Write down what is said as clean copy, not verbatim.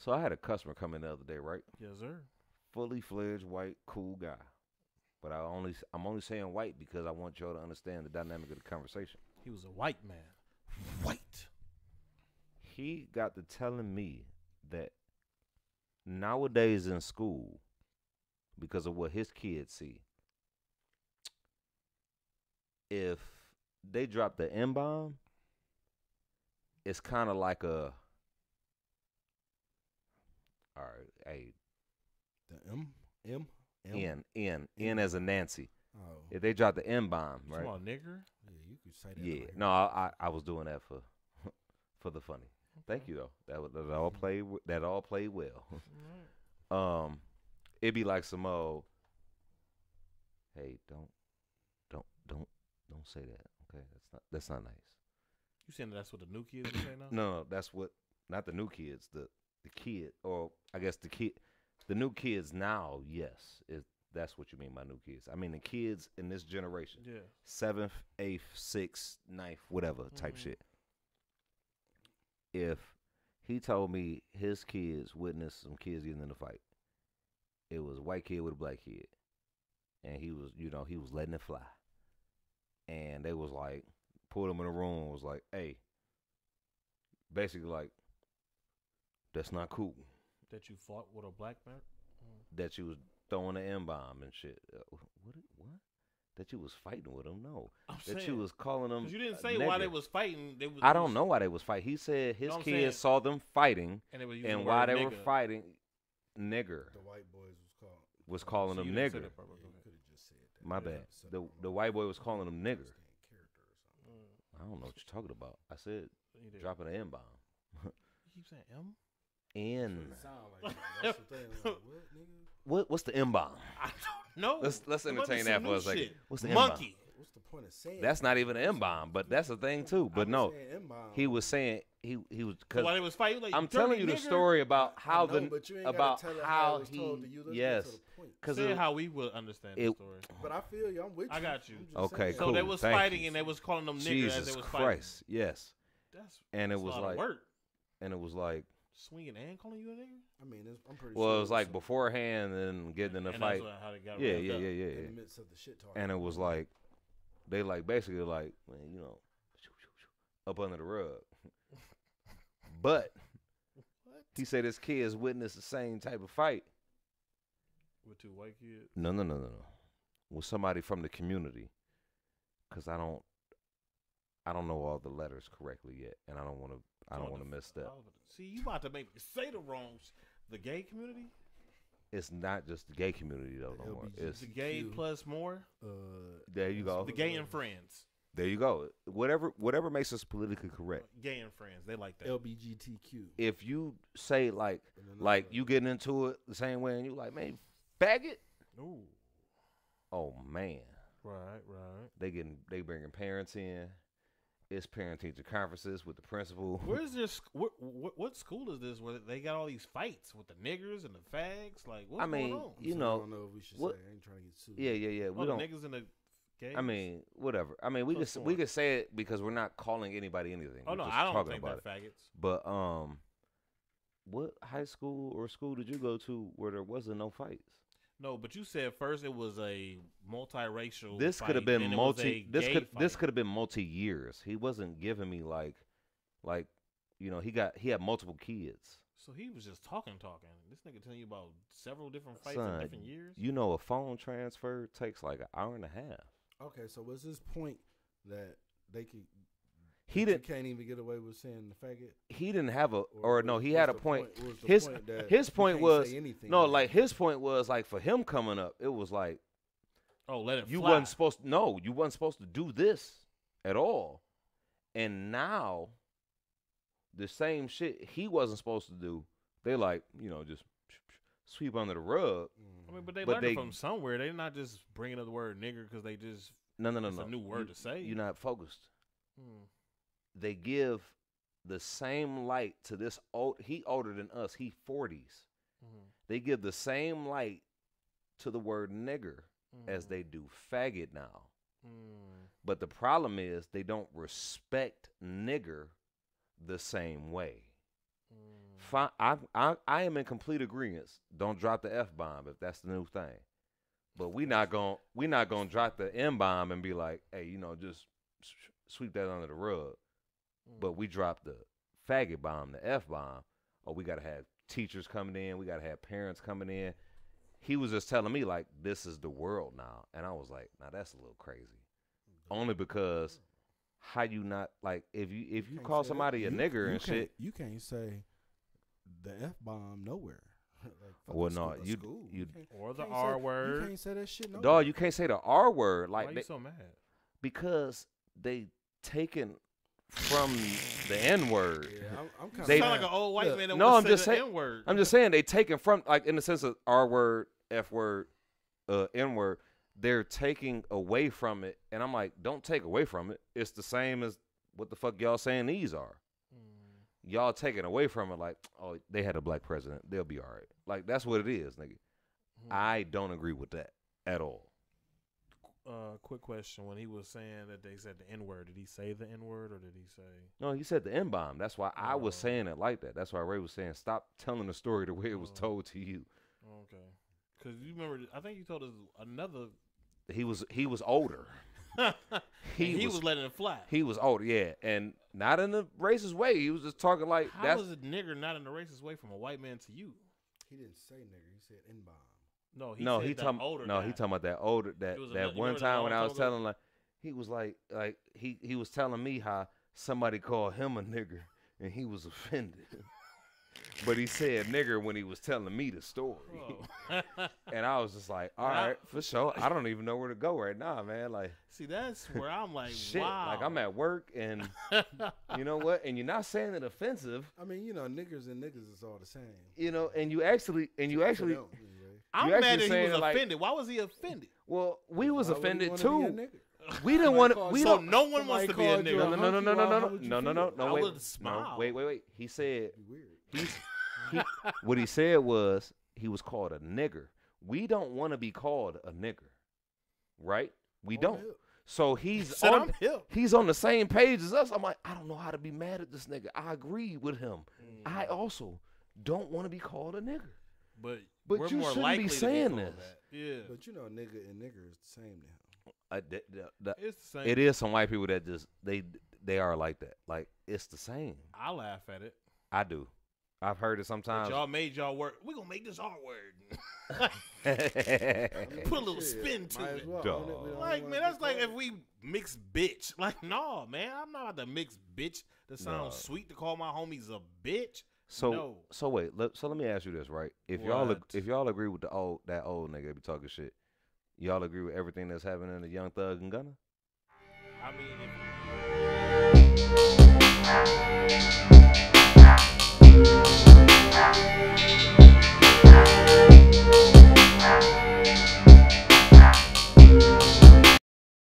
So I had a customer come in the other day, right? Yes, sir. Fully fledged white, cool guy. But I'm only saying white because I want y'all to understand the dynamic of the conversation. He was a white man. White. He got to telling me that nowadays in school, because of what his kids see, if they drop the M bomb, it's kind of like a, all right, hey, The M. N as a Nancy. Oh, If they drop the M bomb, You right? talking about nigger? yeah, you could say that. Yeah, right no, I was doing that for for the funny. Thank you though. That all played that all played well. It'd be like some old, hey, don't say that. Okay, that's not nice. You saying that's what the new kids say now? No, that's what not the new kids, the kid, or I guess the new kids now. Yes, that's what you mean by new kids. I mean the kids in this generation, Yeah. 7th, 8th, 6th, 9th, whatever type Mhm. shit. If he told me his kids witnessed some kids getting in a fight, it was a white kid with a black kid, and he was, he was letting it fly, and they was like, pulled him in a room, and was like, hey, basically like, that's not cool. That you fought with a black man? That you was throwing an M bomb and shit. What? That you was fighting with him? No. I'm That saying, you was calling them. because you didn't a say why they nigger. was fighting. They was. I don't know why they was fighting. He said his No, I'm kids saying- saw them fighting, And, they were using and the while word they were nigga. fighting, nigger The white boys was calling So them you didn't say nigger. that part, Yeah, but you go could have just said that. My Yeah, bad. said The it the wrong. white boy was calling them nigger. Understand character or something. ahead. I don't know what you're talking about. I said You did. dropping an M bomb. You keep saying M? N. It sound like that's the thing. Like, what, nigga? What's the M bomb? I don't know. Let's There might be entertain some that for new a second. shit. What's the M bomb? Monkey. What's the point of saying? That's that? not even an M bomb, but that's a thing too. But I'm no, saying M-bomb. he was saying he was So because while they was fighting, like, I'm dirty telling you the nigger, story about I how know, but you ain't gotta about tell it how it was told to you. Let's yes, get to the point. because Say how we would understand the it- story. But I feel you. I'm with you. I got you. I'm just Okay, saying. So cool. they was Thank fighting you. and they was calling them nigger as Jesus they was Christ, yes, fighting. That's and it that's was a lot of like, work. and it was like, Swinging and calling you a nigger? I mean, I'm pretty well, sure. it was like some- beforehand and getting in the And fight, that's how they got yeah, revved yeah, up. yeah, yeah, in yeah, the midst of the shit talking. and it was like, they like basically like, man, up under the rug, but What? he said his kids witnessed the same type of fight. With two white kids? No, with somebody from the community, because I don't know all the letters correctly yet, and I don't want to mess that. See, you about to make me say the wrong the gay community? It's not just the gay community though, The no more. LBGT. It's The gay Q. plus more? there you go. The gay and friends. There you go. Whatever makes us politically correct. Gay and friends. They like that. LBGTQ. If you say like you getting into it the same way, and you like, man, faggot. Ooh. Oh man, Right. they bringing parents in. It's parent teacher conferences with the principal. Where's this? What school is this where they got all these fights with the niggers and the fags? Like, what's I mean, going on? you I know, don't know if we should what- say. I ain't trying to get sued. yeah. We Oh, don't. the niggas and the gays? I mean, whatever. I mean, Plus we one. could say it because we're not calling anybody anything. oh We're no, just I don't talking think about they're it. faggots. But what high school or school did you go to where there wasn't no fights? No, but you said first it was a multiracial. This could have fight, been then it was a this gay could fight. have been multi years. He wasn't giving me like he had multiple kids. So he was just talking. This nigga telling you about several different fights Son, in different years. You know, a phone transfer takes like an hour and a half. Okay, so was his point that they could? He you didn't. can't even get away with saying the faggot. He didn't have a, Or no. was- He was had a the point. was the His point that his you point can't was say anything no. like Like that? his point was like for him coming up, it was like Oh, let it you fly. wasn't supposed. No, you wasn't supposed to do this at all. And now, the same shit he wasn't supposed to do. They like just sweep under the rug. I mean, but they But learned they- it from somewhere. They're not just bringing up the word nigger because they just No. it's a new word to say. You're not focused. Hmm. They give the same light to this old. He older than us. He 40s. Mhm. They give the same light to the word nigger as they do faggot now. Mm. But the problem is they don't respect nigger the same way. Mm. Fine, I am in complete agreement. Don't drop the F-bomb if that's the new thing. But we not gonna drop the M-bomb and be like, hey, just sweep that under the rug. But we drop the faggot bomb, the F-bomb, or we gotta have teachers coming in, we gotta have parents coming in. He was just telling me like, this is the world now, and I was like, now that's a little crazy. Only because how you not like if you call somebody a nigger and shit, you can't say the F-bomb nowhere. Well, no, you or the R word. You can't say that shit nowhere. dog, you can't say the R word like Why you so mad? because they taken from the N word. Yeah, I'm kind They- You sound like an old white Look, man that no, wants I'm to just say the saying- N-word. I'm just saying they taken from like in the sense of R word, F word, N word. They're taking away from it, and I'm like, don't take away from it. It's the same as what the fuck y'all saying these are. Y'all taking away from it like, oh, they had a black president, they'll be all right. Like that's what it is, nigga. I don't agree with that at all. Quick question: when he was saying that they said the N-word, did he say the N-word or did he say? No, he said the N bomb. That's why I was Oh. saying it like that. That's why Ray was saying, stop telling the story the way it was Oh. told to you. Okay, because you remember, I think you told us another. He was older. he was letting it fly. He was older, yeah, and not in a racist way. He was just talking like How that's was a nigger not in a racist way from a white man to you? He didn't say nigger. He said N-bomb. No, he no, said he that talking older. no, guy. he talking about that older that It was that another- you one remember that time when long I was time ago? telling like he was like he was telling me how somebody called him a nigger and he was offended. But he said nigger when he was telling me the story. Oh. And I was just like, all Now- right, for sure. I don't even know where to go right now, man. Like, See, that's where I'm like, shit. wow. Like, I'm at work, and you know what? And you're not saying it offensive, I mean, niggers and niggas is all the same. and you actually, To them, anyway. I'm you mad actually that he saying was it like- offended. Why was he offended? well, we was Why would he offended wanna too. be a nigger? We didn't want to. called- We So don't. no one wants somebody to be a called you nigga. a No, no, no, no, no, How no, would you no, no, no, feel? no. I Wait, would no, smile. wait. He said Be weird. he, what he said was he was called a nigger. We don't want to be called a nigger, right? We On don't. the hip. So he's Said on. I'm hip. He's on the same page as us. I'm like, I don't know how to be mad at this nigga. I agree with him. I also don't want to be called a nigger. But But we're you more shouldn't likely be to saying called this. That. Yeah, But nigga and nigger is the same to him. it's the same. It is some white people that just they are like that. Like it's the same. I laugh at it. I do. I've heard it But sometimes. y'all made y'all work. We're gonna make this our word. I mean, Put a little shit, spin to might it. as well Dog. own it. We don't Like, wanna man, be that's like called if we mix bitch. Like, no, man, I'm not about to mix bitch. That sounds No. sweet to call my homies a bitch. So No. so wait. So let me ask you this, right? If y'all What? if y'all agree with that old nigga that be talking shit, y'all agree with everything that's happening to Young Thug and Gunna? I mean, if